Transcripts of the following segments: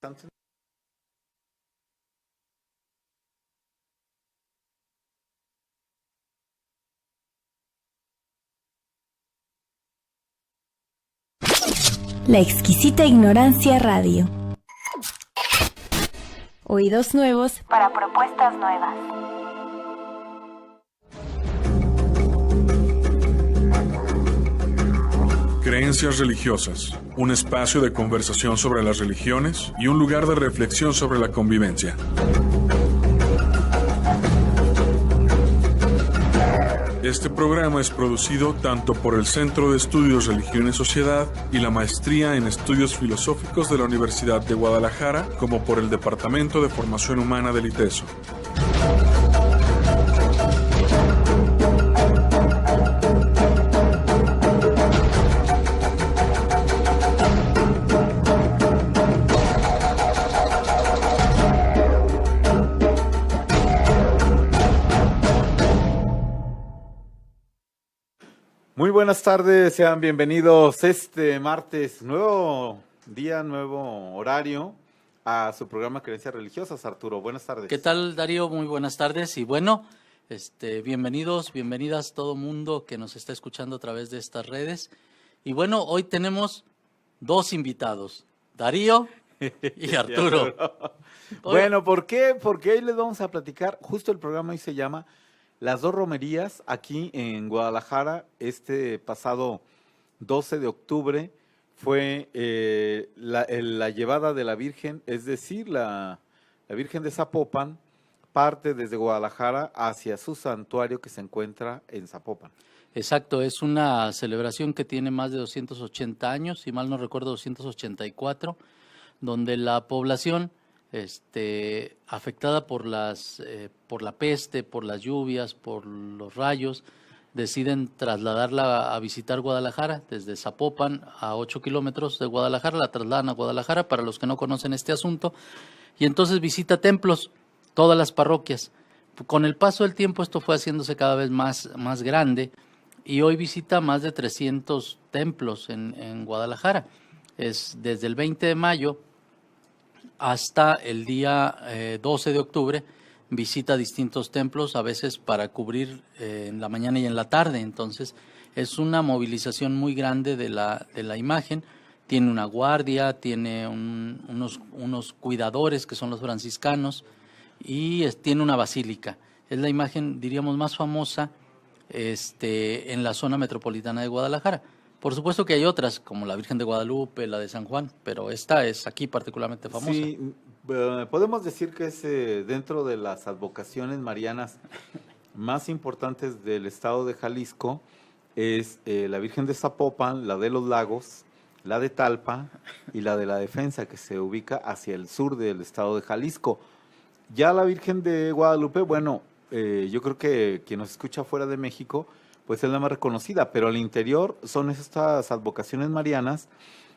Tanto- La exquisita ignorancia radio. Oídos nuevos para propuestas nuevas. Creencias religiosas, un espacio de conversación sobre las religiones y un lugar de reflexión sobre la convivencia. Este programa es producido tanto por el Centro de Estudios Religión y Sociedad y la Maestría en Estudios Filosóficos de la Universidad de Guadalajara, como por el Departamento de Formación Humana del ITESO. Muy buenas tardes, sean bienvenidos este martes, nuevo día, nuevo horario a su programa Creencias Religiosas. Arturo, buenas tardes. ¿Qué tal, Darío? Muy buenas tardes y bueno, bienvenidos, bienvenidas todo mundo que nos está escuchando a través de estas redes. Y bueno, hoy tenemos dos invitados, Darío y Arturo. Bueno, ¿por qué? Porque hoy les vamos a platicar, justo el programa hoy se llama Las dos romerías aquí en Guadalajara. Este pasado 12 de octubre fue la llevada de la Virgen, es decir, la Virgen de Zapopan parte desde Guadalajara hacia su santuario que se encuentra en Zapopan. Exacto, es una celebración que tiene más de 280 años, si mal no recuerdo 284, donde la población afectada por la peste, por las lluvias, por los rayos, deciden trasladarla a visitar Guadalajara desde Zapopan a 8 kilómetros de Guadalajara, la trasladan a Guadalajara para los que no conocen este asunto, y entonces visita templos, todas las parroquias. Con el paso del tiempo esto fue haciéndose cada vez más grande y hoy visita más de 300 templos en Guadalajara. Es desde el 20 de mayo hasta el día 12 de octubre, visita distintos templos, a veces para cubrir en la mañana y en la tarde. Entonces, es una movilización muy grande de la imagen. Tiene una guardia, tiene unos cuidadores que son los franciscanos y tiene una basílica. Es la imagen, diríamos, más famosa en la zona metropolitana de Guadalajara. Por supuesto que hay otras, como la Virgen de Guadalupe, la de San Juan, pero esta es aquí particularmente famosa. Sí, podemos decir que es dentro de las advocaciones marianas más importantes del estado de Jalisco, es la Virgen de Zapopan, la de los Lagos, la de Talpa y la de la Defensa, que se ubica hacia el sur del estado de Jalisco. Ya la Virgen de Guadalupe, bueno, yo creo que quien nos escucha fuera de México, pues es la más reconocida, pero al interior son estas advocaciones marianas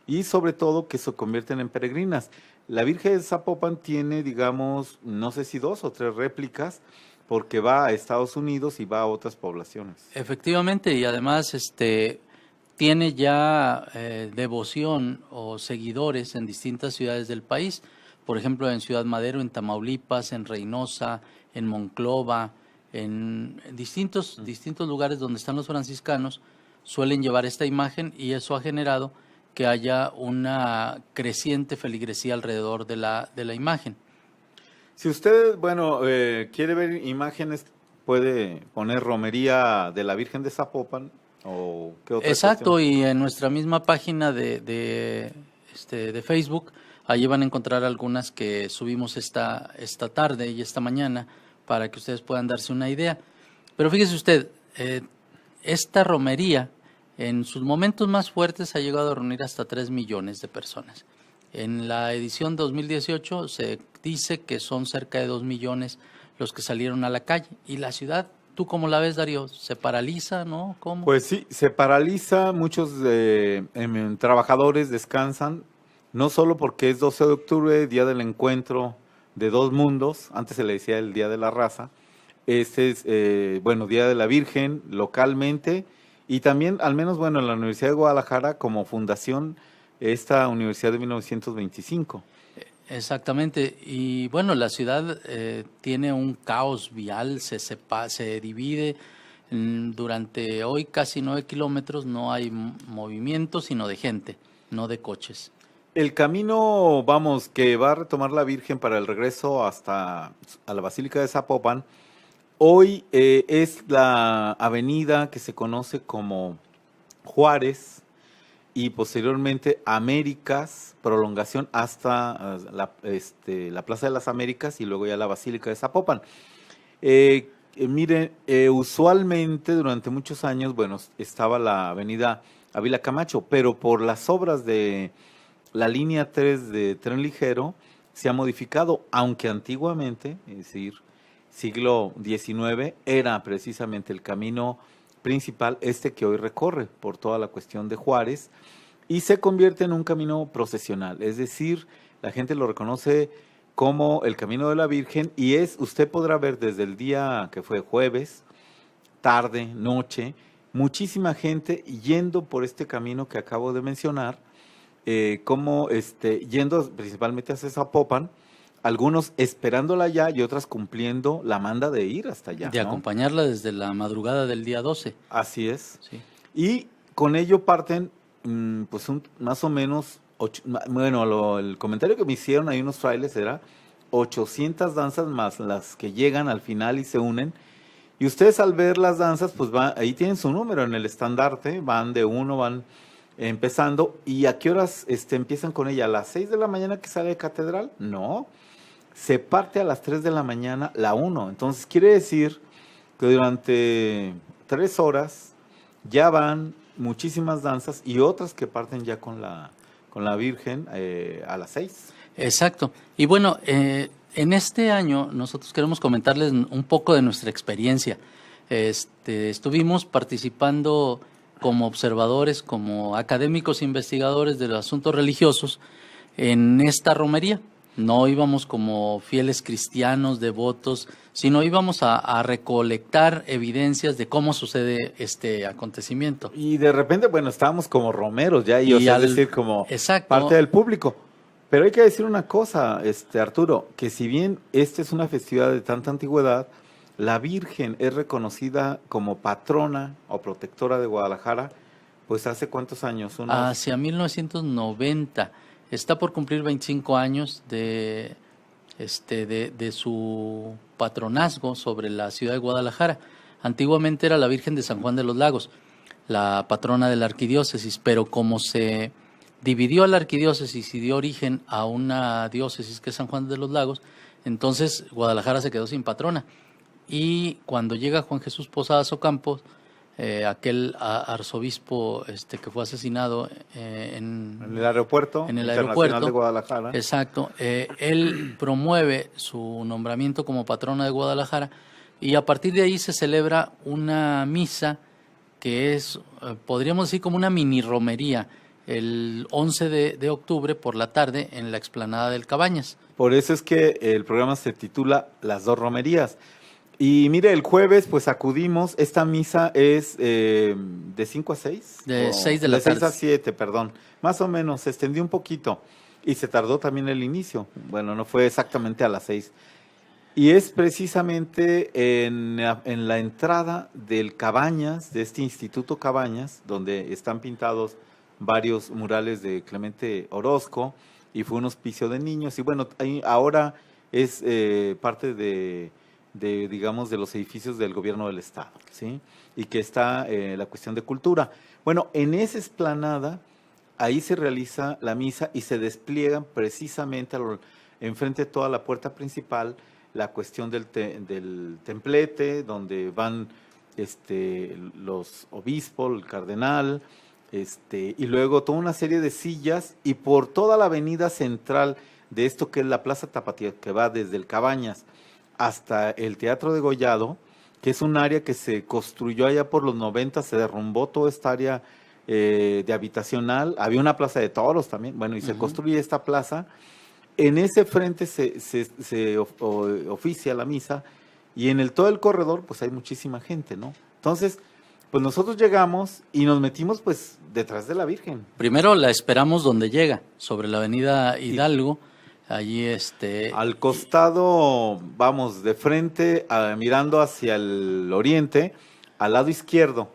y sobre todo que se convierten en peregrinas. La Virgen de Zapopan tiene, digamos, no sé si 2 o 3 réplicas, porque va a Estados Unidos y va a otras poblaciones. Efectivamente, y además tiene ya devoción o seguidores en distintas ciudades del país, por ejemplo en Ciudad Madero, en Tamaulipas, en Reynosa, en Monclova, en distintos lugares donde están los franciscanos, suelen llevar esta imagen y eso ha generado que haya una creciente feligresía alrededor de la imagen. Si usted, bueno, quiere ver imágenes, puede poner romería de la Virgen de Zapopan o qué otra. Exacto, cuestión. y en nuestra misma página de Facebook, allí van a encontrar algunas que subimos esta tarde y esta mañana para que ustedes puedan darse una idea. Pero fíjese usted, esta romería en sus momentos más fuertes ha llegado a reunir hasta 3 millones de personas. En la edición 2018 se dice que son cerca de 2 millones los que salieron a la calle. Y la ciudad, ¿tú cómo la ves, Darío? ¿Se paraliza, no? ¿Cómo? Pues sí, se paraliza, muchos trabajadores descansan, no solo porque es 12 de octubre, día del encuentro de dos mundos, antes se le decía el Día de la Raza, este es, Día de la Virgen localmente, y también, al menos, en la Universidad de Guadalajara, como fundación, esta universidad de 1925. Exactamente. Y bueno, la ciudad tiene un caos vial, se divide. Durante hoy casi 9 kilómetros no hay movimiento, sino de gente, no de coches. El camino, vamos, que va a retomar la Virgen para el regreso hasta a la Basílica de Zapopan, hoy es la avenida que se conoce como Juárez y posteriormente Américas, prolongación hasta la Plaza de las Américas y luego ya la Basílica de Zapopan. Miren, usualmente durante muchos años, bueno, estaba la avenida Ávila Camacho, pero por las obras de la línea 3 de tren ligero se ha modificado, aunque antiguamente, es decir, siglo XIX, era precisamente el camino principal que hoy recorre por toda la cuestión de Juárez y se convierte en un camino procesional, es decir, la gente lo reconoce como el Camino de la Virgen y usted podrá ver desde el día que fue jueves, tarde, noche, muchísima gente yendo por este camino que acabo de mencionar, como yendo principalmente hacia Zapopan, algunos esperándola allá y otras cumpliendo la manda de ir hasta allá. De acompañarla desde la madrugada del día 12. Así es. Sí. Y con ello parten, pues más o menos, el comentario que me hicieron ahí unos frailes era 800 danzas más las que llegan al final y se unen. Y ustedes al ver las danzas, pues ahí tienen su número en el estandarte, van de uno, van empezando. ¿Y a qué horas empiezan con ella? ¿A las 6 de la mañana que sale de catedral? No, se parte a las 3 de la mañana la 1. Entonces quiere decir que durante 3 horas ya van muchísimas danzas y otras que parten ya con la Virgen a las 6. Exacto. Y bueno, en este año nosotros queremos comentarles un poco de nuestra experiencia. Estuvimos participando como observadores, como académicos investigadores de los asuntos religiosos en esta romería. No íbamos como fieles cristianos, devotos, sino íbamos a recolectar evidencias de cómo sucede este acontecimiento. Y de repente, bueno, estábamos como romeros ya, es decir, como exacto, parte del público. Pero hay que decir una cosa, Arturo, que si bien esta es una festividad de tanta antigüedad, la Virgen es reconocida como patrona o protectora de Guadalajara, pues ¿hace cuántos años? Hacia 1990. Está por cumplir 25 años de su patronazgo sobre la ciudad de Guadalajara. Antiguamente era la Virgen de San Juan de los Lagos, la patrona de la arquidiócesis, pero como se dividió la arquidiócesis y dio origen a una diócesis que es San Juan de los Lagos, entonces Guadalajara se quedó sin patrona. Y cuando llega Juan Jesús Posadas Ocampos, aquel arzobispo que fue asesinado en el aeropuerto internacional de Guadalajara. Exacto. Él promueve su nombramiento como patrona de Guadalajara y a partir de ahí se celebra una misa que es, podríamos decir, como una mini romería, el 11 de octubre por la tarde en la explanada del Cabañas. Por eso es que el programa se titula Las dos romerías. Y mire, el jueves pues acudimos, esta misa es de 5 a 6. De 6 de la tarde. De 6 a 7, perdón. Más o menos, se extendió un poquito y se tardó también el inicio. Bueno, no fue exactamente a las 6. Y es precisamente en la entrada del Cabañas, de este Instituto Cabañas, donde están pintados varios murales de Clemente Orozco y fue un hospicio de niños. Y bueno, ahora es parte de digamos, de los edificios del gobierno del estado, ¿sí? Y que está la cuestión de cultura. Bueno, en esa explanada, ahí se realiza la misa y se despliegan precisamente enfrente de toda la puerta principal la cuestión del templete, donde van los obispos, el cardenal, y luego toda una serie de sillas, y por toda la avenida central de esto que es la Plaza Tapatío, que va desde el Cabañas hasta el Teatro Degollado, que es un área que se construyó allá por los 90, se derrumbó toda esta área de habitacional, había una plaza de toros también, bueno, y se construye esta plaza, en ese frente se oficia la misa, y en todo el corredor, pues hay muchísima gente, ¿no? Entonces, pues nosotros llegamos y nos metimos, pues, detrás de la Virgen. Primero la esperamos donde llega, sobre la avenida Hidalgo, Allí Al costado, vamos, de frente, mirando hacia el oriente, al lado izquierdo,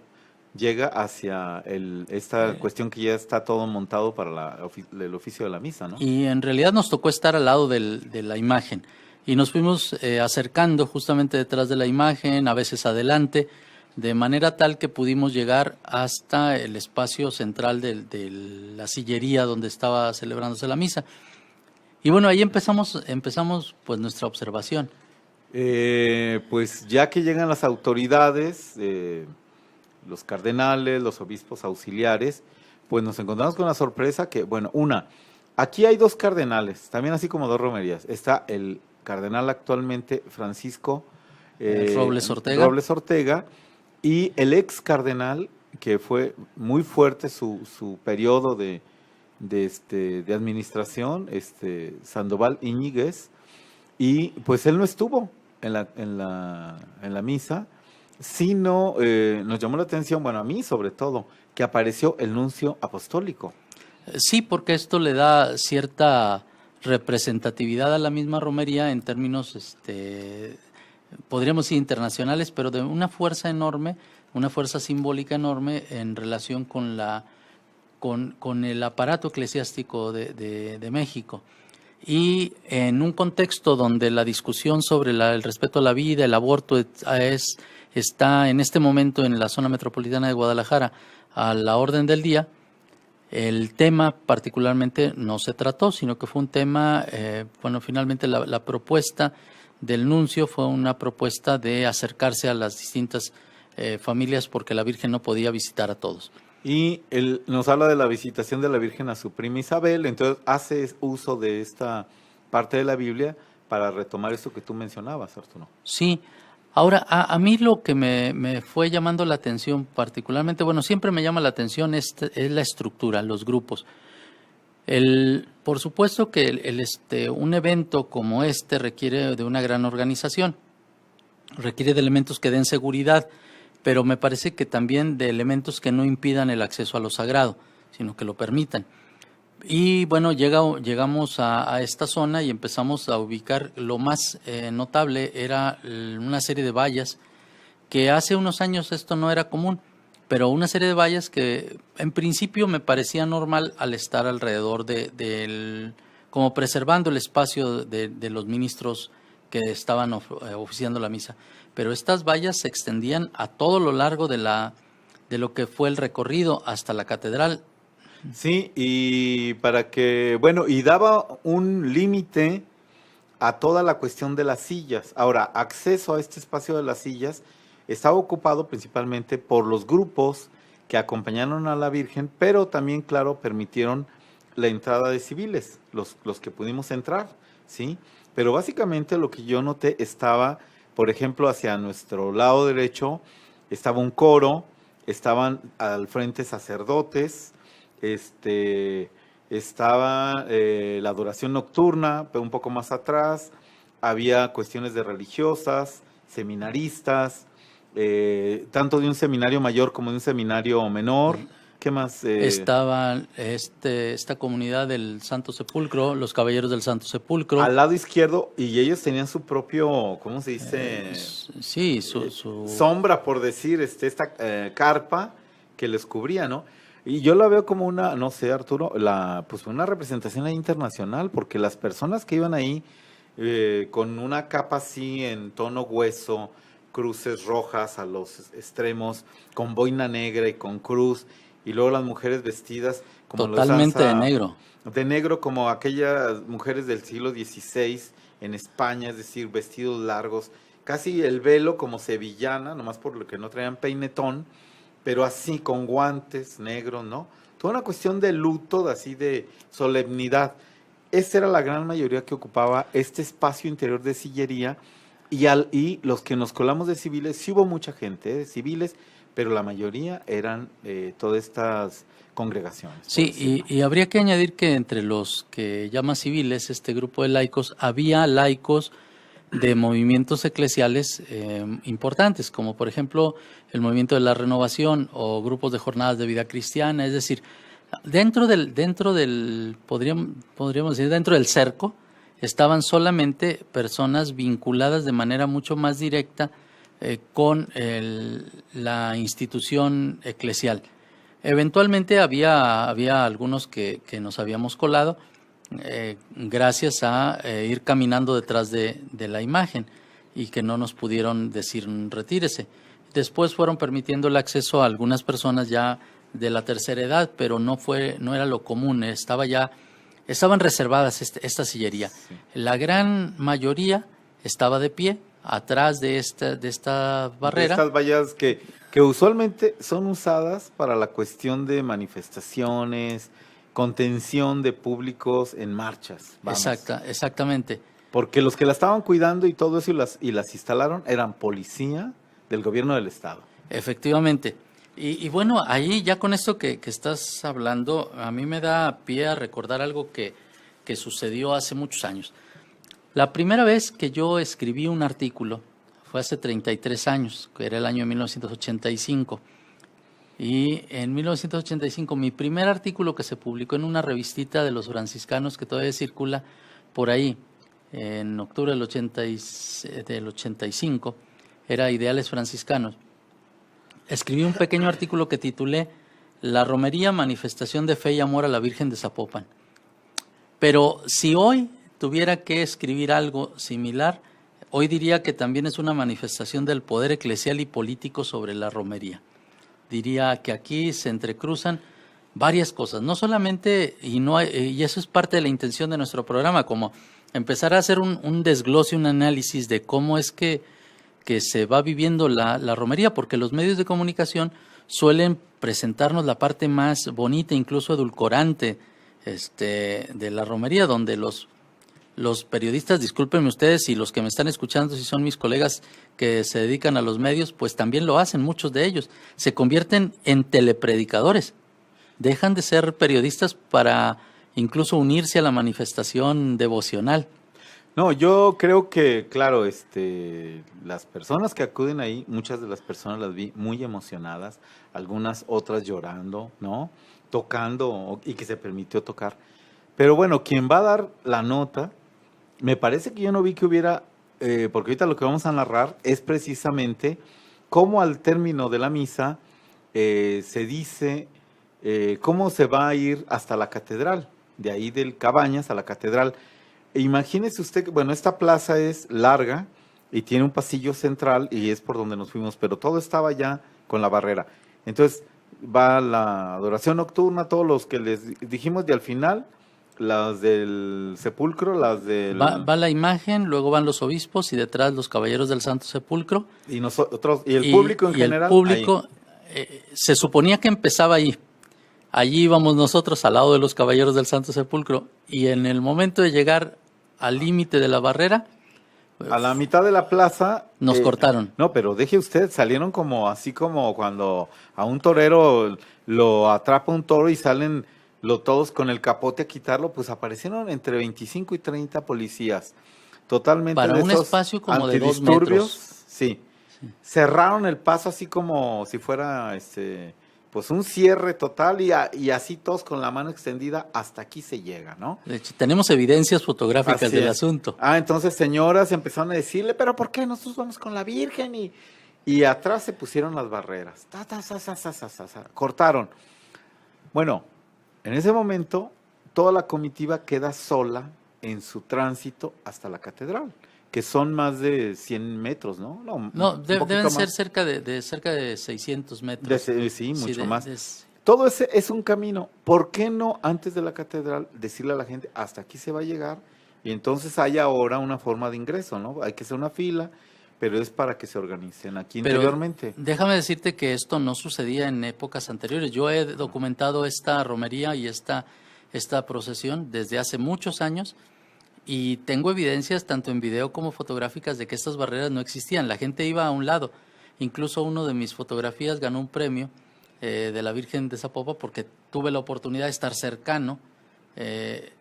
llega hacia esta cuestión que ya está todo montado para el oficio de la misa, ¿no? Y en realidad nos tocó estar al lado de la imagen. Y nos fuimos acercando justamente detrás de la imagen, a veces adelante, de manera tal que pudimos llegar hasta el espacio central de la sillería donde estaba celebrándose la misa. Y bueno, ahí empezamos pues nuestra observación. Pues ya que llegan las autoridades, los cardenales, los obispos auxiliares, pues nos encontramos con la sorpresa que, bueno, aquí hay 2 cardenales, también así como 2 romerías. Está el cardenal actualmente Francisco Robles Ortega, y el ex cardenal, que fue muy fuerte su periodo de administración, Sandoval Iñiguez, y pues él no estuvo en la misa, sino nos llamó la atención, bueno, a mí sobre todo, que apareció el nuncio apostólico. Sí, porque esto le da cierta representatividad a la misma romería en términos, podríamos decir internacionales, pero de una fuerza enorme, una fuerza simbólica enorme en relación con el aparato eclesiástico de México. Y en un contexto donde la discusión sobre el respeto a la vida, el aborto, está en este momento en la zona metropolitana de Guadalajara a la orden del día, el tema particularmente no se trató, sino que fue un tema, finalmente la propuesta del nuncio fue una propuesta de acercarse a las distintas familias porque la Virgen no podía visitar a todos. Y él nos habla de la visitación de la Virgen a su prima Isabel, entonces hace uso de esta parte de la Biblia para retomar esto que tú mencionabas, Arturo. Sí, ahora a mí lo que me fue llamando la atención particularmente, siempre me llama la atención es la estructura, los grupos. Por supuesto que un evento como requiere de una gran organización, requiere de elementos que den seguridad, pero me parece que también de elementos que no impidan el acceso a lo sagrado, sino que lo permitan. Y bueno, llegamos a esta zona y empezamos a ubicar, lo más notable era una serie de vallas, que hace unos años esto no era común, pero una serie de vallas que en principio me parecía normal al estar alrededor como preservando el espacio de los ministros que estaban oficiando la misa. Pero estas vallas se extendían a todo lo largo de lo que fue el recorrido hasta la catedral. Sí, y y daba un límite a toda la cuestión de las sillas. Ahora, acceso a este espacio de las sillas estaba ocupado principalmente por los grupos que acompañaron a la Virgen, pero también, claro, permitieron la entrada de civiles, los que pudimos entrar, ¿sí? Pero básicamente lo que yo noté estaba, por ejemplo, hacia nuestro lado derecho estaba un coro, estaban al frente sacerdotes, estaba la adoración nocturna, pero un poco más atrás había cuestiones de religiosas, seminaristas, tanto de un seminario mayor como de un seminario menor. ¿Qué más? Estaba esta comunidad del Santo Sepulcro, los Caballeros del Santo Sepulcro. Al lado izquierdo, y ellos tenían su propio, ¿cómo se dice? Sí, su sombra, por decir, esta carpa que les cubría, ¿no? Y yo la veo como una, no sé, Arturo, pues una representación ahí internacional, porque las personas que iban ahí con una capa así en tono hueso, cruces rojas a los extremos, con boina negra y con cruz, y luego las mujeres vestidas como totalmente de negro. De negro, como aquellas mujeres del siglo XVI en España, es decir, vestidos largos, casi el velo como sevillana, nomás por lo que no traían peinetón, pero así con guantes negros, ¿no? Toda una cuestión de luto, así de solemnidad. Esa era la gran mayoría que ocupaba este espacio interior de sillería, y los que nos colamos de civiles, sí hubo mucha gente de civiles, pero la mayoría eran todas estas congregaciones. Sí, y habría que añadir que entre los que llama civiles, este grupo de laicos, había laicos de movimientos eclesiales importantes, como por ejemplo el movimiento de la Renovación o grupos de jornadas de vida cristiana, es decir, dentro del podríamos decir, dentro del cerco, estaban solamente personas vinculadas de manera mucho más directa con la institución eclesial. Eventualmente había algunos que nos habíamos colado gracias a ir caminando detrás de la imagen y que no nos pudieron decir retírese. Después fueron permitiendo el acceso a algunas personas ya de la tercera edad, pero no era lo común, estaban reservadas esta sillería. Sí. La gran mayoría estaba de pie atrás de esta barrera. De estas vallas que usualmente son usadas para la cuestión de manifestaciones, contención de públicos en marchas. Exactamente. Porque los que la estaban cuidando y todo eso y las instalaron eran policía del gobierno del estado. Efectivamente. Y bueno, ahí ya con esto que estás hablando, a mí me da pie a recordar algo que sucedió hace muchos años. La primera vez que yo escribí un artículo fue hace 33 años, que era el año 1985. Y en 1985, mi primer artículo que se publicó en una revistita de los franciscanos que todavía circula por ahí, en octubre del 85, era Ideales Franciscanos. Escribí un pequeño artículo que titulé La romería, manifestación de fe y amor a la Virgen de Zapopan. Pero si hoy tuviera que escribir algo similar, hoy diría que también es una manifestación del poder eclesial y político sobre la romería. Diría que aquí se entrecruzan varias cosas, no solamente, y eso es parte de la intención de nuestro programa, como empezar a hacer un desglose, un análisis de cómo es que se va viviendo la romería, porque los medios de comunicación suelen presentarnos la parte más bonita, incluso edulcorante de la romería, donde los periodistas, discúlpenme ustedes, y los que me están escuchando, si son mis colegas que se dedican a los medios, pues también lo hacen, muchos de ellos. Se convierten en telepredicadores, dejan de ser periodistas para incluso unirse a la manifestación devocional. No, yo creo que, claro, las personas que acuden ahí, muchas de las personas las vi muy emocionadas, algunas otras llorando, ¿no? Tocando y que se permitió tocar. Pero bueno, quien va a dar la nota, me parece que yo no vi que hubiera, porque ahorita lo que vamos a narrar es precisamente cómo al término de la misa se dice cómo se va a ir hasta la catedral, de ahí del Cabañas a la catedral. Imagínese usted que, bueno, esta plaza es larga y tiene un pasillo central y es por donde nos fuimos, pero todo estaba ya con la barrera. Entonces va la adoración nocturna, todos los que les dijimos, y al final las del sepulcro, las del... Va la imagen, luego van los obispos y detrás los caballeros del Santo Sepulcro. Y nosotros, y el público en general. El público, se suponía que empezaba ahí. Allí íbamos nosotros al lado de los caballeros del Santo Sepulcro y en el momento de llegar al límite de la barrera, a la mitad de la plaza nos cortaron. No, pero deje usted, salieron como así como cuando a un torero lo atrapa un toro y salen todos con el capote a quitarlo, pues aparecieron entre 25 y 30 policías. Totalmente para un espacio como de 2 metros. Sí. Cerraron el paso así como si fuera pues un cierre total y así todos con la mano extendida, hasta aquí se llega, ¿no? De hecho, tenemos evidencias fotográficas del asunto. Entonces señoras empezaron a decirle, pero ¿por qué nosotros vamos con la Virgen? Y atrás se pusieron las barreras, cortaron. Bueno, en ese momento toda la comitiva queda sola en su tránsito hasta la catedral, que son más de 100 metros, ¿no? No, deben ser cerca de 600 metros. Sí, mucho más. Todo ese es un camino. ¿Por qué no antes de la catedral decirle a la gente, hasta aquí se va a llegar? Y entonces hay ahora una forma de ingreso, ¿no? Hay que hacer una fila, pero es para que se organicen aquí interiormente. Déjame decirte que esto no sucedía en épocas anteriores. Yo he documentado esta romería y esta procesión desde hace muchos años. Y tengo evidencias tanto en video como fotográficas de que estas barreras no existían. La gente iba a un lado. Incluso uno de mis fotografías ganó un premio de la Virgen de Zapopan porque tuve la oportunidad de estar cercano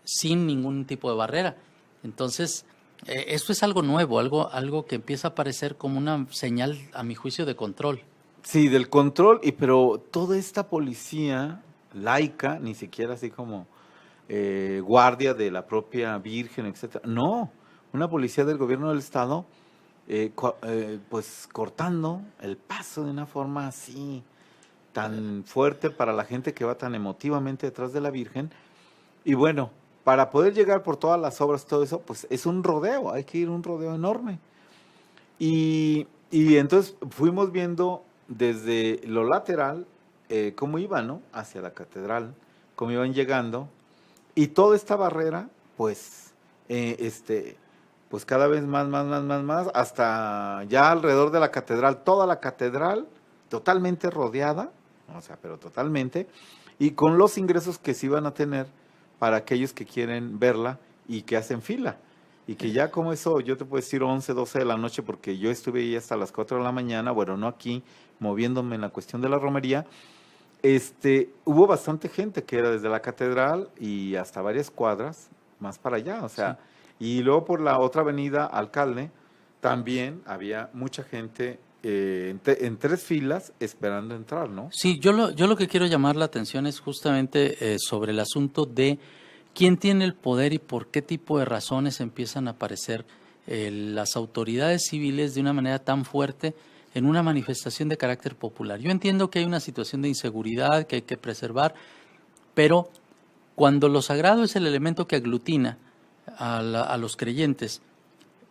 sin ningún tipo de barrera. Entonces, esto es algo nuevo, algo que empieza a parecer como una señal, a mi juicio, de control. Sí, del control, pero toda esta policía laica, ni siquiera así como... guardia de la propia Virgen, etcétera. No, una policía del gobierno del estado, pues cortando el paso de una forma así tan fuerte para la gente que va tan emotivamente detrás de la Virgen. Y bueno, para poder llegar por todas las obras, todo eso, pues es un rodeo, hay que ir un rodeo enorme. Y entonces fuimos viendo desde lo lateral cómo iban, ¿no? Hacia la catedral, cómo iban llegando. Y toda esta barrera, pues, pues cada vez más, hasta ya alrededor de la catedral, toda la catedral totalmente rodeada, o sea, pero totalmente, y con los ingresos que se iban a tener para aquellos que quieren verla y que hacen fila. Y que ya como eso, yo te puedo decir 11, 12 de la noche, porque yo estuve ahí hasta las 4 de la mañana, bueno, no aquí, moviéndome en la cuestión de la romería. Hubo bastante gente que era desde la catedral y hasta varias cuadras más para allá, o sea, sí. Y luego por la otra avenida Alcalde también había mucha gente en 3 filas esperando entrar, ¿no? Sí, yo lo que quiero llamar la atención es justamente sobre el asunto de quién tiene el poder y por qué tipo de razones empiezan a aparecer las autoridades civiles de una manera tan fuerte en una manifestación de carácter popular. Yo entiendo que hay una situación de inseguridad que hay que preservar, pero cuando lo sagrado es el elemento que aglutina a los creyentes,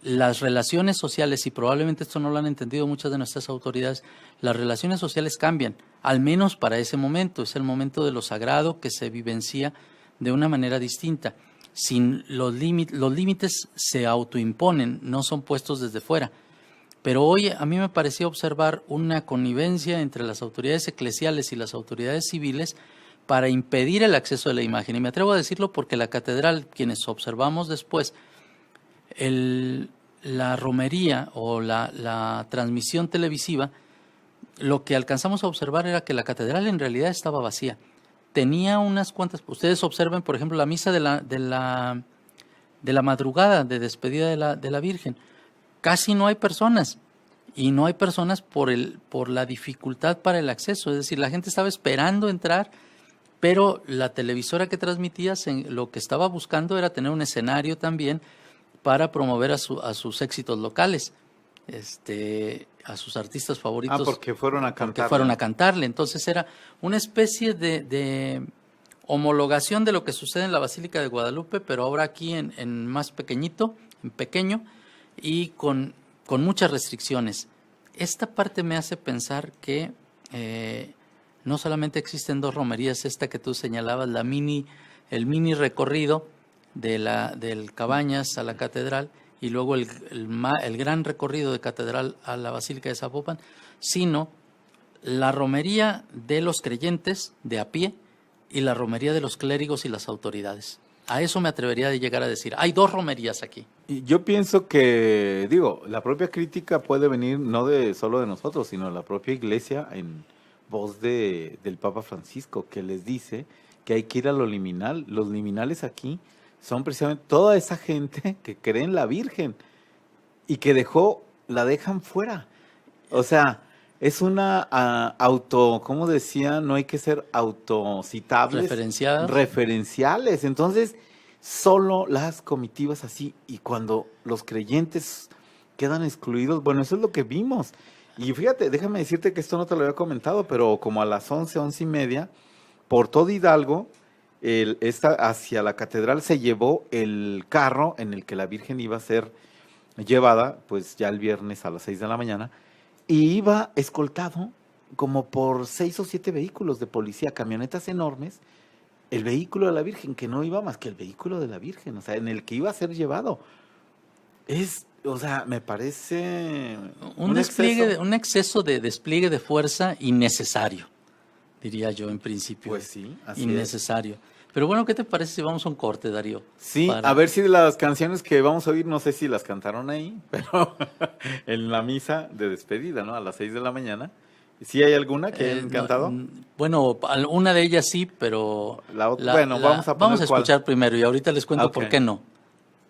las relaciones sociales, y probablemente esto no lo han entendido muchas de nuestras autoridades, las relaciones sociales cambian, al menos para ese momento, es el momento de lo sagrado que se vivencia de una manera distinta. Sin los límites se autoimponen, no son puestos desde fuera. Pero hoy a mí me parecía observar una connivencia entre las autoridades eclesiales y las autoridades civiles para impedir el acceso de la imagen. Y me atrevo a decirlo porque la catedral, quienes observamos después, la romería o la transmisión televisiva, lo que alcanzamos a observar era que la catedral en realidad estaba vacía. Tenía unas cuantas, ustedes observen por ejemplo la misa de la madrugada de despedida de la Virgen, casi no hay personas, y no hay personas por la dificultad para el acceso, es decir, la gente estaba esperando entrar, pero la televisora que transmitía lo que estaba buscando era tener un escenario también para promover a sus éxitos locales, a sus artistas favoritos. Porque fueron a cantarle. Porque fueron a cantarle. Entonces era una especie de homologación de lo que sucede en la Basílica de Guadalupe, pero ahora aquí en más pequeño, y con muchas restricciones. Esta parte me hace pensar que no solamente existen 2 romerías, esta que tú señalabas, el mini recorrido del Cabañas a la catedral, y luego el gran recorrido de catedral a la Basílica de Zapopan, sino la romería de los creyentes de a pie y la romería de los clérigos y las autoridades. A eso me atrevería a llegar a decir, hay 2 romerías aquí. Y yo pienso que, la propia crítica puede venir no solo de nosotros, sino de la propia Iglesia en voz del Papa Francisco, que les dice que hay que ir a lo liminal. Los liminales aquí son precisamente toda esa gente que cree en la Virgen y que la dejan fuera. O sea, es una ¿cómo decía? No hay que ser autocitables. Referenciales. Entonces, solo las comitivas así. Y cuando los creyentes quedan excluidos, bueno, eso es lo que vimos. Y fíjate, déjame decirte que esto no te lo había comentado, pero como a las 11:30, por todo Hidalgo, hacia la catedral se llevó el carro en el que la Virgen iba a ser llevada, pues ya el viernes a las 6 de la mañana, y iba escoltado como por 6 o 7 vehículos de policía, camionetas enormes, el vehículo de la Virgen, que no iba más que el vehículo de la Virgen, o sea, en el que iba a ser llevado. O sea, me parece un exceso de despliegue de fuerza innecesario, diría yo en principio. Pues sí, así innecesario. Pero bueno, ¿qué te parece si vamos a un corte, Darío? Sí, a ver si de las canciones que vamos a oír, no sé si las cantaron ahí, pero en la misa de despedida, ¿no? A las 6 de la mañana. ¿Sí hay alguna que hayan cantado? Bueno, una de ellas sí, pero... vamos a escuchar primero y ahorita les cuento por qué no.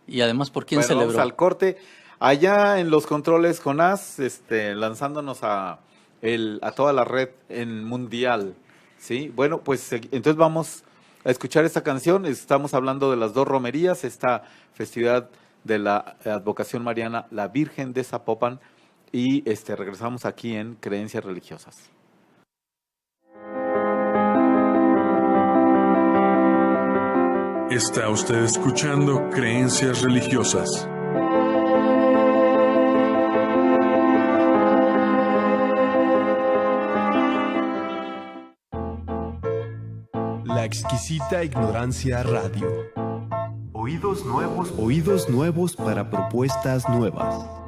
Y además por quién celebró. Vamos al corte. Allá en los controles, Jonás, lanzándonos a toda la red en mundial, ¿sí? Bueno, pues entonces vamos a escuchar esta canción. Estamos hablando de las dos romerías, esta festividad de la advocación mariana, la Virgen de Zapopan, y regresamos aquí en Creencias Religiosas. Está usted escuchando Creencias Religiosas. La exquisita ignorancia radio. Oídos nuevos para propuestas nuevas.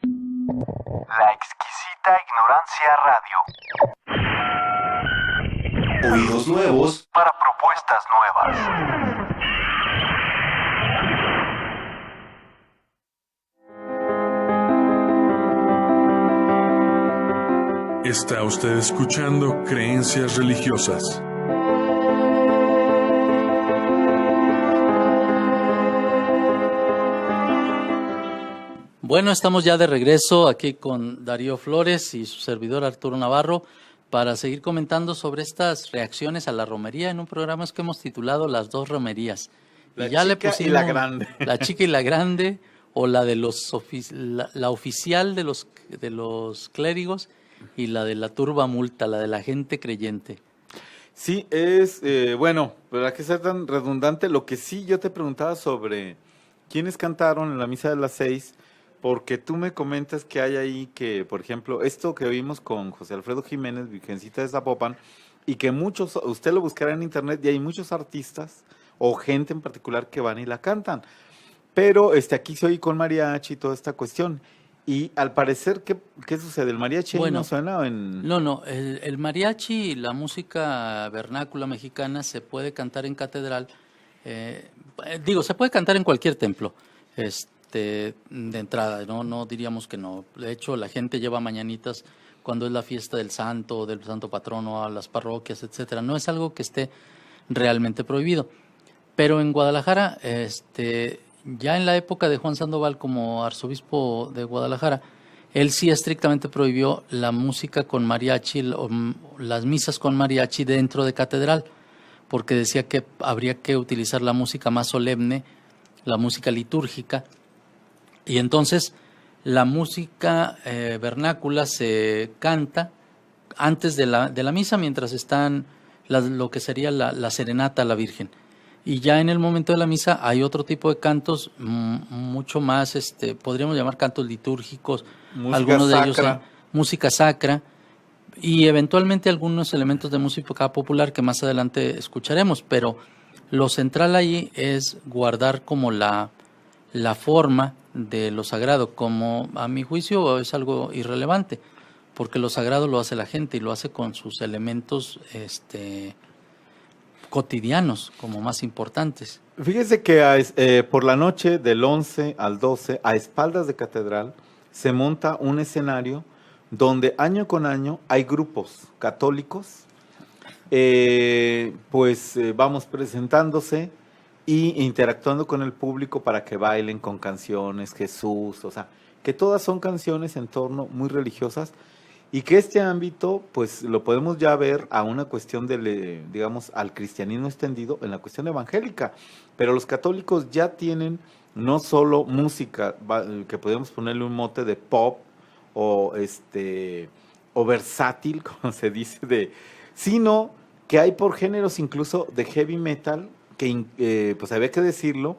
La exquisita ignorancia radio. Oídos nuevos Para propuestas nuevas. Está usted escuchando Creencias Religiosas. Bueno, estamos ya de regreso aquí con Darío Flores y su servidor Arturo Navarro para seguir comentando sobre estas reacciones a la romería en un programa que hemos titulado Las dos romerías. La y ya le chica y pusimos la grande. la chica y la grande, o la de la oficial de los clérigos, y la de la turba multa, la de la gente creyente. Sí, es, bueno, ¿para qué ser tan redundante? Lo que sí yo te preguntaba sobre quiénes cantaron en la misa de las 6, porque tú me comentas que hay ahí que, por ejemplo, esto que vimos con José Alfredo Jiménez, Virgencita de Zapopan, y que muchos, usted lo buscará en internet, y hay muchos artistas o gente en particular que van y la cantan. Pero aquí se oye con mariachi y toda esta cuestión. Y al parecer, ¿qué sucede? ¿El mariachi ahí Bueno, no suena en...? No, el mariachi y la música vernácula mexicana se puede cantar en catedral, se puede cantar en cualquier templo, de entrada, no diríamos que no. De hecho, la gente lleva mañanitas cuando es la fiesta del santo patrono a las parroquias, etcétera. No es algo que esté realmente prohibido. Pero en Guadalajara, ya en la época de Juan Sandoval como arzobispo de Guadalajara, él sí estrictamente prohibió la música con mariachi, las misas con mariachi dentro de catedral, porque decía que habría que utilizar la música más solemne, la música litúrgica, y entonces la música vernácula se canta antes de la misa, mientras están lo que sería la serenata a la Virgen. Y ya en el momento de la misa hay otro tipo de cantos mucho más, podríamos llamar cantos litúrgicos, Música algunos de sacra. ellos música sacra, y eventualmente algunos elementos de música popular que más adelante escucharemos, pero lo central ahí es guardar como la forma de lo sagrado, como a mi juicio es algo irrelevante, porque lo sagrado lo hace la gente y lo hace con sus elementos cotidianos como más importantes. Fíjese que por la noche del 11 al 12, a espaldas de catedral, se monta un escenario donde año con año hay grupos católicos, vamos presentándose y interactuando con el público para que bailen con canciones, Jesús, o sea, que todas son canciones en torno muy religiosas, y que este ámbito, pues lo podemos ya ver a una cuestión digamos, al cristianismo extendido en la cuestión evangélica. Pero los católicos ya tienen no solo música, que podemos ponerle un mote de pop o versátil, como se dice, sino que hay por géneros incluso de heavy metal, que pues había que decirlo,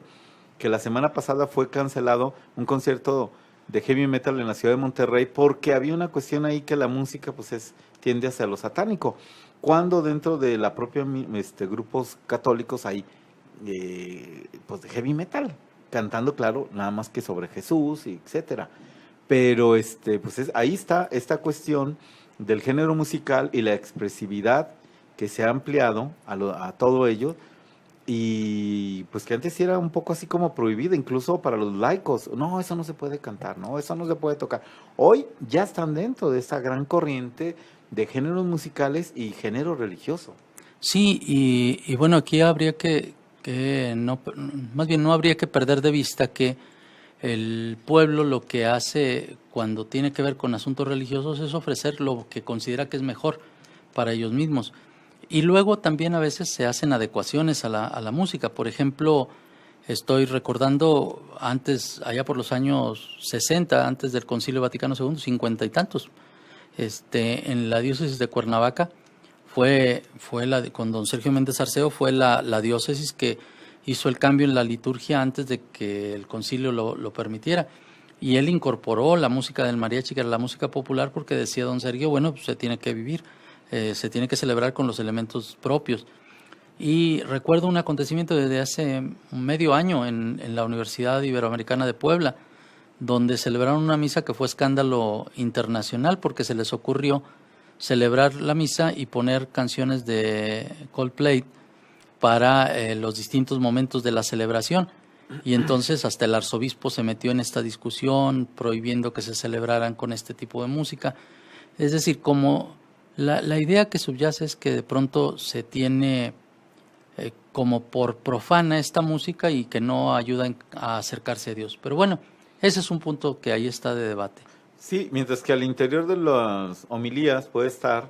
que la semana pasada fue cancelado un concierto de heavy metal en la ciudad de Monterrey, porque había una cuestión ahí que la música pues tiende hacia lo satánico, cuando dentro de la propia grupos católicos hay pues de heavy metal, cantando claro, nada más que sobre Jesús, y etcétera. Pero ahí está esta cuestión del género musical y la expresividad que se ha ampliado a todo ello, y pues que antes era un poco así como prohibida, incluso para los laicos. No, eso no se puede cantar, no, eso no se puede tocar. Hoy ya están dentro de esa gran corriente de géneros musicales y género religioso. Sí, y bueno, aquí habría más bien no habría que perder de vista que el pueblo lo que hace cuando tiene que ver con asuntos religiosos es ofrecer lo que considera que es mejor para ellos mismos. Y luego también a veces se hacen adecuaciones a la música. Por ejemplo, estoy recordando antes, allá por los años 60, antes del Concilio Vaticano II, 50 y tantos, en la diócesis de Cuernavaca, con don Sergio Méndez Arceo, fue la diócesis que hizo el cambio en la liturgia antes de que el concilio lo permitiera. Y él incorporó la música del mariachi, que era la música popular, porque decía don Sergio, bueno, pues se tiene que vivir. Se tiene que celebrar con los elementos propios. Y recuerdo un acontecimiento desde hace medio año en la Universidad Iberoamericana de Puebla, donde celebraron una misa que fue escándalo internacional porque se les ocurrió celebrar la misa y poner canciones de Coldplay para los distintos momentos de la celebración. Y entonces hasta el arzobispo se metió en esta discusión, prohibiendo que se celebraran con este tipo de música. Es decir, como la idea que subyace es que de pronto se tiene como por profana esta música y que no ayuda a acercarse a Dios. Pero bueno, ese es un punto que ahí está de debate. Sí, mientras que al interior de las homilías puede estar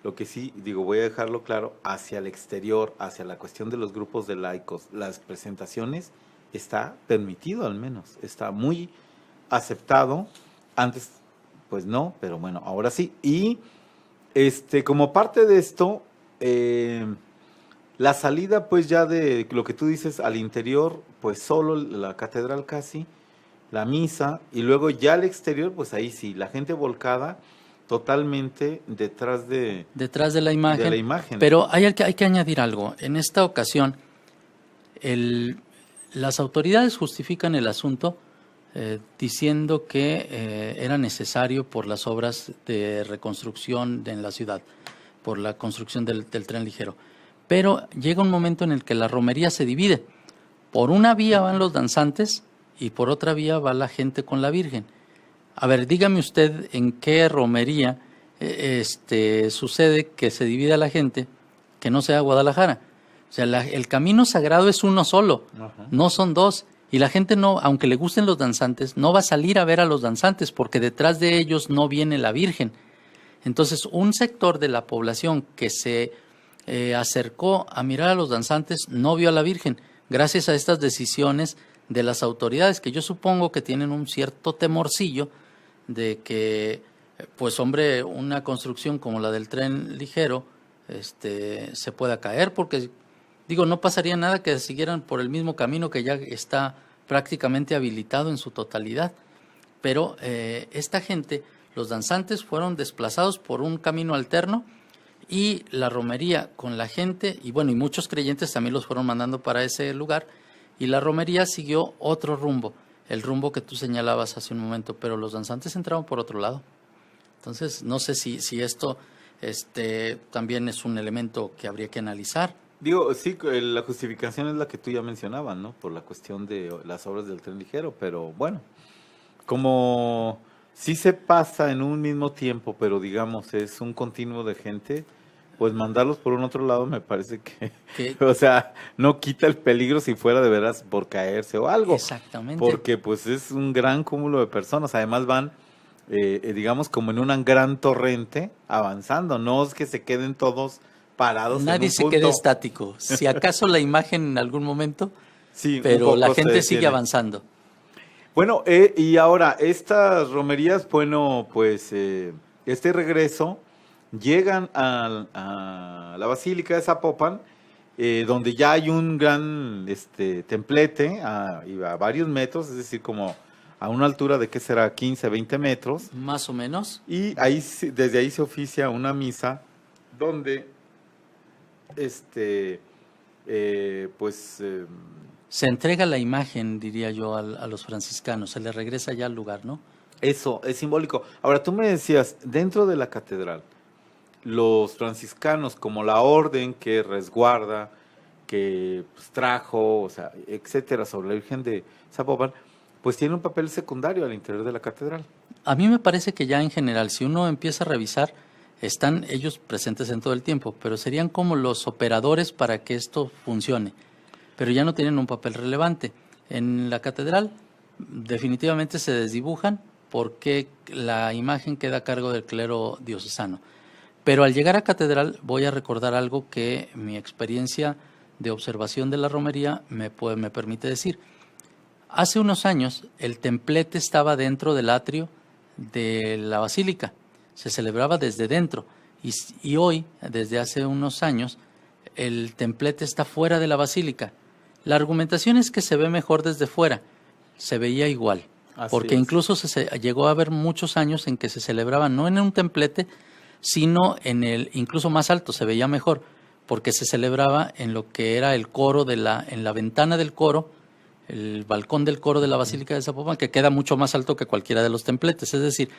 Lo que sí, digo, voy a dejarlo claro, hacia el exterior, hacia la cuestión de los grupos de laicos, las presentaciones, está permitido al menos, está muy aceptado. Antes, pues no, pero bueno, ahora sí. Y como parte de esto, la salida, pues ya de lo que tú dices al interior, pues solo la catedral casi, la misa, y luego ya al exterior, pues ahí sí, la gente volcada totalmente detrás de la imagen. de la imagen. Pero hay que añadir algo. En esta ocasión, las autoridades justifican el asunto diciendo que era necesario por las obras de reconstrucción en la ciudad, por la construcción del tren ligero. Pero llega un momento en el que la romería se divide. Por una vía van los danzantes y por otra vía va la gente con la Virgen. A ver, dígame usted en qué romería sucede que se divida la gente que no sea Guadalajara. O sea, el camino sagrado es uno solo, Ajá. no son dos. Y la gente no, aunque le gusten los danzantes, no va a salir a ver a los danzantes porque detrás de ellos no viene la Virgen. Entonces, un sector de la población que se acercó a mirar a los danzantes no vio a la Virgen, gracias a estas decisiones de las autoridades, que yo supongo que tienen un cierto temorcillo de que, pues hombre, una construcción como la del tren ligero se pueda caer, porque digo, no pasaría nada que siguieran por el mismo camino que ya está prácticamente habilitado en su totalidad. Pero esta gente, los danzantes fueron desplazados por un camino alterno y la romería con la gente, y bueno, y muchos creyentes también los fueron mandando para ese lugar, y la romería siguió otro rumbo, el rumbo que tú señalabas hace un momento, pero los danzantes entraron por otro lado. Entonces, no sé si esto también es un elemento que habría que analizar. Digo, sí, la justificación es la que tú ya mencionabas, ¿no? Por la cuestión de las obras del tren ligero, pero bueno, como sí se pasa en un mismo tiempo, pero digamos, es un continuo de gente, pues mandarlos por un otro lado me parece que o sea, no quita el peligro si fuera de veras por caerse o algo. Exactamente. Porque pues es un gran cúmulo de personas, además van, digamos, como en una gran torrente avanzando, no es que se queden todos parados. Nadie en un se punto. queda estático. Si acaso la imagen en algún momento, Sí, un pero poco la se gente sigue detiene. avanzando. Bueno, y ahora, estas romerías, bueno, pues este regreso, llegan a la Basílica de Zapopan, donde ya hay un gran templete y a varios metros, es decir, como a una altura de, ¿qué será?, 15, 20 metros. Más o menos. Y ahí, desde ahí se oficia una misa donde, Se entrega la imagen, diría yo, a los franciscanos, se les regresa ya al lugar, ¿no? eso es simbólico. Ahora, tú me decías, dentro de la catedral, los franciscanos, como la orden que resguarda, que pues, trajo, o sea, etcétera, sobre la Virgen de Zapopan, pues tiene un papel secundario al interior de la catedral. A mí me parece que ya en general, si uno empieza a revisar, están ellos presentes en todo el tiempo, pero serían como los operadores para que esto funcione, pero ya no tienen un papel relevante. En la catedral definitivamente se desdibujan porque la imagen queda a cargo del clero diocesano. Pero al llegar a catedral voy a recordar algo que mi experiencia de observación de la romería me permite decir. Hace unos años el templete estaba dentro del atrio de la basílica, se celebraba desde dentro y hoy, desde hace unos años, el templete está fuera de la basílica. La argumentación es que se ve mejor desde fuera, se veía igual, porque incluso se llegó a haber muchos años en que se celebraba no en un templete, sino en el incluso más alto, se veía mejor, porque se celebraba en lo que era el coro en la ventana del coro, el balcón del coro de la Basílica de Zapopan, que queda mucho más alto que cualquiera de los templetes. Es decir,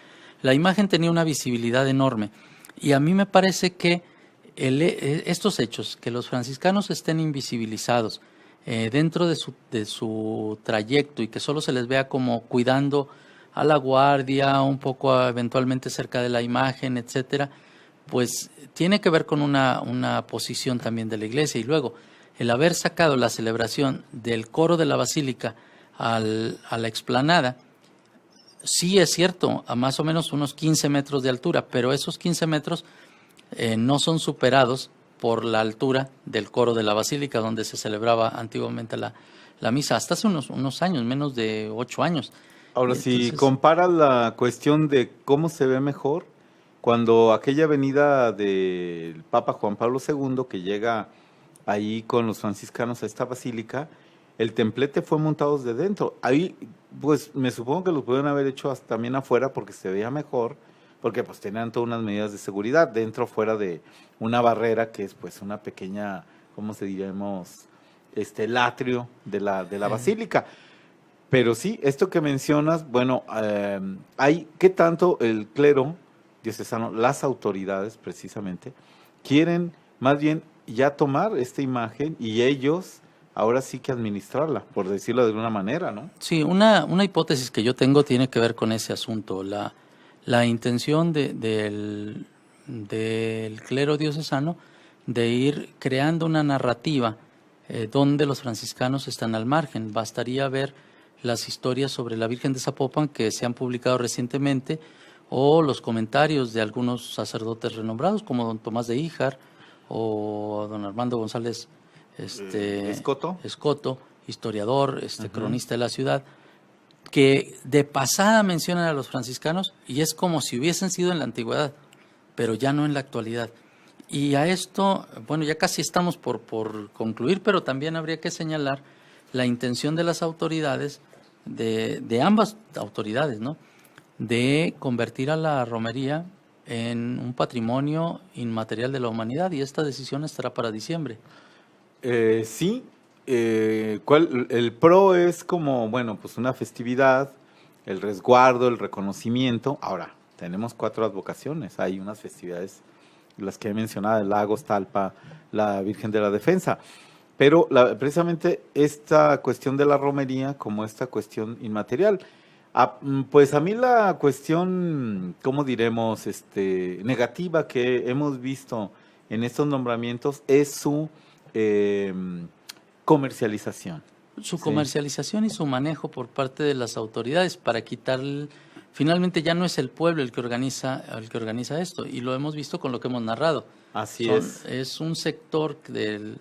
la imagen tenía una visibilidad enorme. Y a mí me parece que estos hechos, que los franciscanos estén invisibilizados dentro de su trayecto y que solo se les vea como cuidando a la guardia, un poco eventualmente cerca de la imagen, etcétera, pues tiene que ver con una posición también de la Iglesia. Y luego, el haber sacado la celebración del coro de la Basílica a la explanada, sí es cierto, a más o menos unos 15 metros de altura, pero esos 15 metros no son superados por la altura del coro de la basílica, donde se celebraba antiguamente la misa, hasta hace unos años, menos de 8 años. Ahora, si Entonces, comparas la cuestión de cómo se ve mejor, cuando aquella venida del Papa Juan Pablo II, que llega ahí con los franciscanos a esta basílica, el templete fue montado desde dentro. Ahí, pues, me supongo que lo pudieron haber hecho hasta también afuera porque se veía mejor, porque pues tenían todas unas medidas de seguridad, dentro, fuera de una barrera que es pues una pequeña, ¿cómo se diríamos? El atrio de la basílica. Pero sí, esto que mencionas, bueno, ¿qué tanto el clero diocesano, las autoridades precisamente, quieren más bien ya tomar esta imagen y ellos ahora sí que administrarla, por decirlo de alguna manera, ¿no? Sí, una hipótesis que yo tengo tiene que ver con ese asunto. La intención del clero diocesano de ir creando una narrativa donde los franciscanos están al margen. Bastaría ver las historias sobre la Virgen de Zapopan que se han publicado recientemente o los comentarios de algunos sacerdotes renombrados como don Tomás de Híjar o don Armando González Escoto, historiador, cronista de la ciudad, que de pasada mencionan a los franciscanos y es como si hubiesen sido en la antigüedad, pero ya no en la actualidad. Y a esto, bueno, ya casi estamos por concluir, pero también habría que señalar la intención de las autoridades, de ambas autoridades, ¿no?, de convertir a la romería en un patrimonio inmaterial de la humanidad, y esta decisión estará para diciembre. Sí, el PRO es como, bueno, pues una festividad, el resguardo, el reconocimiento. Ahora, tenemos 4 advocaciones, hay unas festividades, las que he mencionado, el Lagos, Talpa, la Virgen de la Defensa, pero precisamente esta cuestión de la romería como esta cuestión inmaterial, pues a mí la cuestión, ¿cómo diremos?, negativa que hemos visto en estos nombramientos es su comercialización. Su comercialización y su manejo por parte de las autoridades para quitar, finalmente ya no es el pueblo el que organiza esto, y lo hemos visto con lo que hemos narrado. Así es. Es un sector de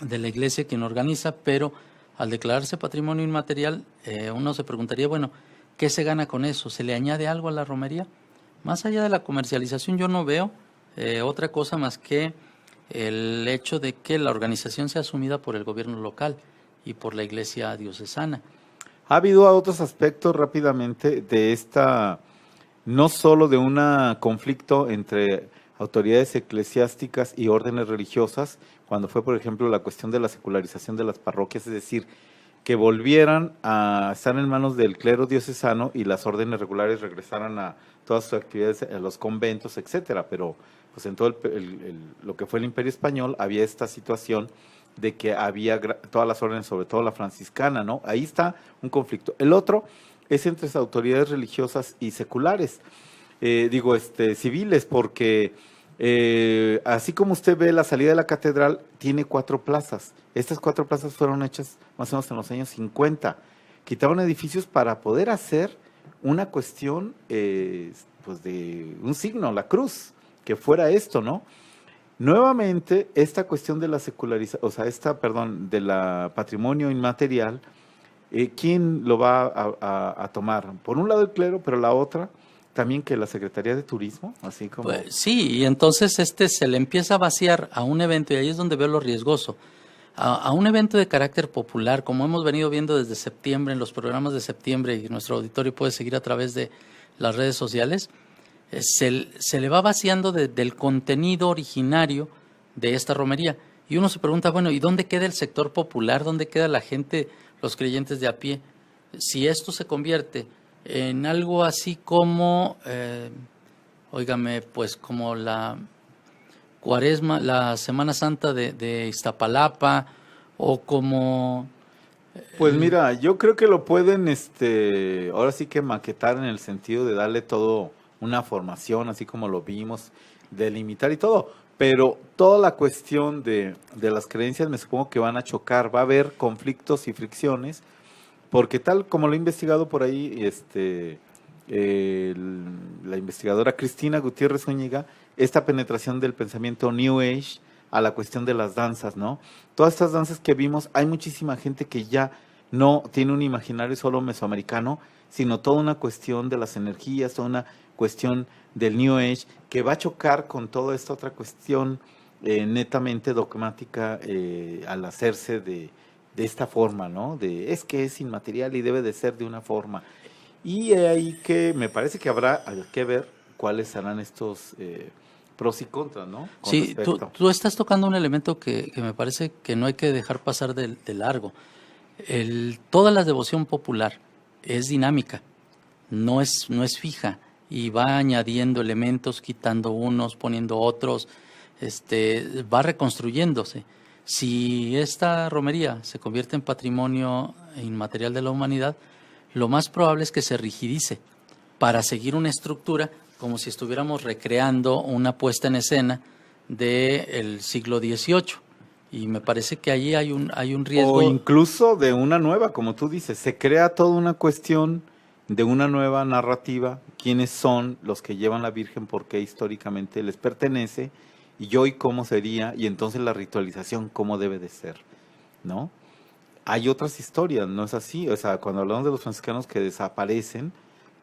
la iglesia quien organiza, pero al declararse patrimonio inmaterial, uno se preguntaría, bueno, ¿qué se gana con eso? ¿Se le añade algo a la romería? Más allá de la comercialización, yo no veo otra cosa más que el hecho de que la organización sea asumida por el gobierno local y por la iglesia diocesana. Ha habido otros aspectos rápidamente de esta, no solo de un conflicto entre autoridades eclesiásticas y órdenes religiosas, cuando fue, por ejemplo, la cuestión de la secularización de las parroquias, es decir, que volvieran a estar en manos del clero diocesano y las órdenes regulares regresaran a todas sus actividades, a los conventos, etcétera. Pero pues en todo lo que fue el Imperio Español había esta situación de que había todas las órdenes, sobre todo la franciscana, ¿no? Ahí está un conflicto. El otro es entre las autoridades religiosas y seculares, civiles, porque así como usted ve la salida de la catedral, tiene 4 plazas. Estas 4 plazas fueron hechas más o menos en los años 50. Quitaron edificios para poder hacer una cuestión, pues de un signo, la cruz, que fuera esto, ¿no? Nuevamente, esta cuestión de la secularización, de la patrimonio inmaterial, ¿quién lo va a tomar? Por un lado el clero, pero la otra también que la Secretaría de Turismo, así como... Pues, sí, y entonces se le empieza a vaciar a un evento, y ahí es donde veo lo riesgoso, a un evento de carácter popular, como hemos venido viendo desde septiembre, en los programas de septiembre, y nuestro auditorio puede seguir a través de las redes sociales. Se le va vaciando del contenido originario de esta romería. Y uno se pregunta, bueno, ¿y dónde queda el sector popular? ¿Dónde queda la gente, los creyentes de a pie? Si esto se convierte en algo así como, pues como la Cuaresma, la Semana Santa de Iztapalapa, o como... Pues mira, yo creo que lo pueden, ahora sí que maquetar en el sentido de darle todo una formación, así como lo vimos, delimitar y todo, pero toda la cuestión de las creencias me supongo que van a chocar, va a haber conflictos y fricciones, porque tal como lo he investigado por ahí, la investigadora Cristina Gutiérrez Zúñiga, esta penetración del pensamiento New Age a la cuestión de las danzas, ¿no? Todas estas danzas que vimos, hay muchísima gente que ya no tiene un imaginario solo mesoamericano, sino toda una cuestión de las energías, toda una cuestión del New Age, que va a chocar con toda esta otra cuestión netamente dogmática al hacerse de esta forma, ¿no? Es que es inmaterial y debe de ser de una forma. Y ahí que me parece que habrá que ver cuáles serán estos pros y contras, ¿no? Sí, tú estás tocando un elemento que me parece que no hay que dejar pasar de largo. Toda la devoción popular es dinámica, no es fija, y va añadiendo elementos, quitando unos, poniendo otros, va reconstruyéndose. Si esta romería se convierte en patrimonio inmaterial de la humanidad, lo más probable es que se rigidice para seguir una estructura como si estuviéramos recreando una puesta en escena del siglo XVIII. Y me parece que allí hay un riesgo. O incluso de una nueva, como tú dices, se crea toda una cuestión de una nueva narrativa, quiénes son los que llevan la Virgen, por qué históricamente les pertenece, y hoy cómo sería, y entonces la ritualización cómo debe de ser, ¿no? Hay otras historias, ¿no es así? O sea, cuando hablamos de los franciscanos que desaparecen,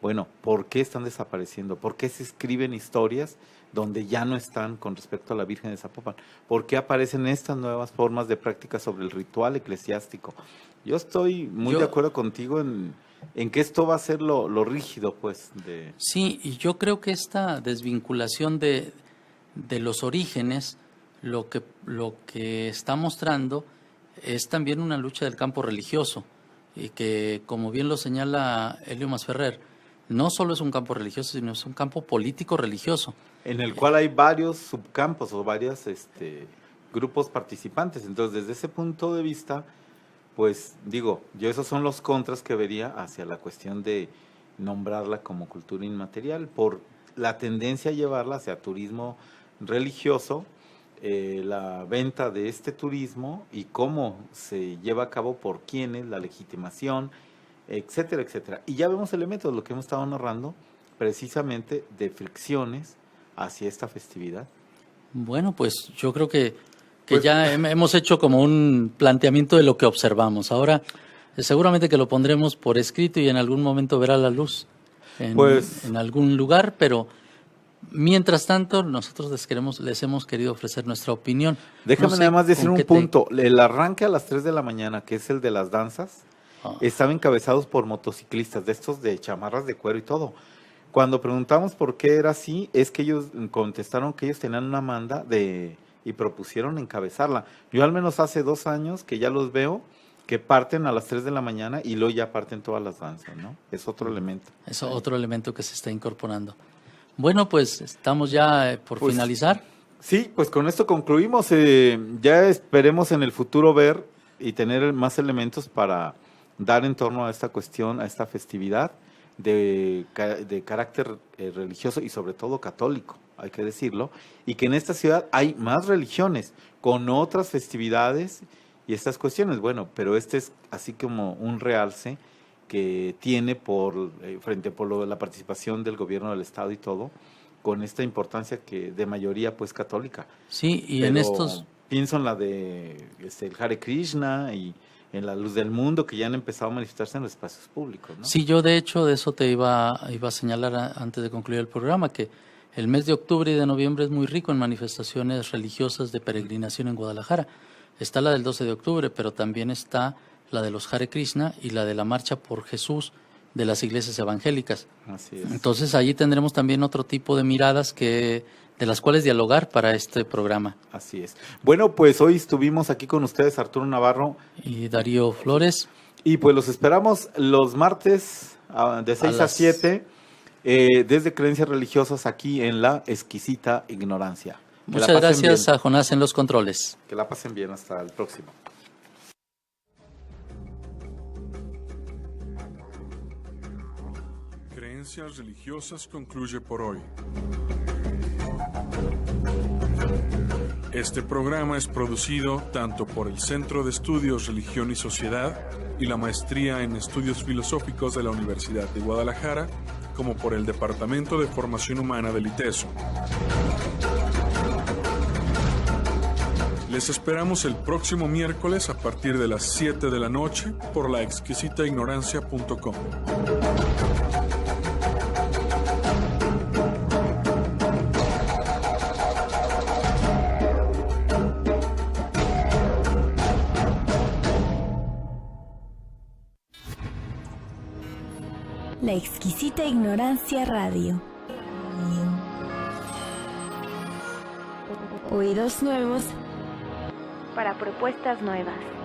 bueno, ¿por qué están desapareciendo? ¿Por qué se escriben historias donde ya no están con respecto a la Virgen de Zapopan? ¿Por qué aparecen estas nuevas formas de práctica sobre el ritual eclesiástico? Yo estoy muy de acuerdo contigo en que esto va a ser lo rígido, pues. Sí, y yo creo que esta desvinculación de los orígenes, lo que está mostrando es también una lucha del campo religioso, y que, como bien lo señala Helio Masferrer, no solo es un campo religioso, sino es un campo político-religioso. En el cual hay varios subcampos o varios grupos participantes. Entonces, desde ese punto de vista, pues digo, yo esos son los contras que vería hacia la cuestión de nombrarla como cultura inmaterial, por la tendencia a llevarla hacia turismo religioso, la venta de este turismo y cómo se lleva a cabo, por quiénes, la legitimación, etcétera, etcétera. Y ya vemos elementos, lo que hemos estado narrando, precisamente de fricciones hacia esta festividad. Bueno, pues yo creo que ya hemos hecho como un planteamiento de lo que observamos. Ahora, seguramente que lo pondremos por escrito y en algún momento verá la luz en algún lugar, pero mientras tanto, nosotros les hemos querido ofrecer nuestra opinión. Déjame nada más decir un punto. El arranque a las 3 de la mañana, que es el de las danzas, estaban encabezados por motociclistas, de estos de chamarras de cuero y todo. Cuando preguntamos por qué era así, es que ellos contestaron que ellos tenían una manda y propusieron encabezarla. Yo al menos hace 2 años que ya los veo que parten a las 3 de la mañana y luego ya parten todas las danzas, ¿no? Es otro elemento. Es otro elemento que se está incorporando. Bueno, pues estamos ya por finalizar. Sí, pues con esto concluimos. Ya esperemos en el futuro ver y tener más elementos para dar en torno a esta cuestión, a esta festividad de carácter religioso y sobre todo católico, hay que decirlo, y que en esta ciudad hay más religiones con otras festividades y estas cuestiones. Bueno, pero este es así como un realce que tiene por la participación del gobierno del estado y todo, con esta importancia que de mayoría pues católica. Sí, y pero en estos pienso en la de el Hare Krishna y en la Luz del Mundo, que ya han empezado a manifestarse en los espacios públicos, ¿no? Sí, yo de hecho de eso te iba a señalar antes de concluir el programa, que el mes de octubre y de noviembre es muy rico en manifestaciones religiosas de peregrinación en Guadalajara. Está la del 12 de octubre, pero también está la de los Hare Krishna y la de la Marcha por Jesús de las iglesias evangélicas. Así es. Entonces allí tendremos también otro tipo de miradas de las cuales dialogar para este programa. Así es. Bueno, pues hoy estuvimos aquí con ustedes Arturo Navarro y Darío Flores. Y pues los esperamos los martes de 6 a 7 desde Creencias Religiosas aquí en La Exquisita Ignorancia. Muchas gracias bien a Jonás en los controles. Que la pasen bien, hasta el próximo. Creencias Religiosas concluye por hoy. Este programa es producido tanto por el Centro de Estudios Religión y Sociedad y la Maestría en Estudios Filosóficos de la Universidad de Guadalajara, como por el Departamento de Formación Humana del ITESO. Les esperamos el próximo miércoles a partir de las 7 de la noche por laexquisitaignorancia.com. La Exquisita Ignorancia Radio. Oídos nuevos para propuestas nuevas.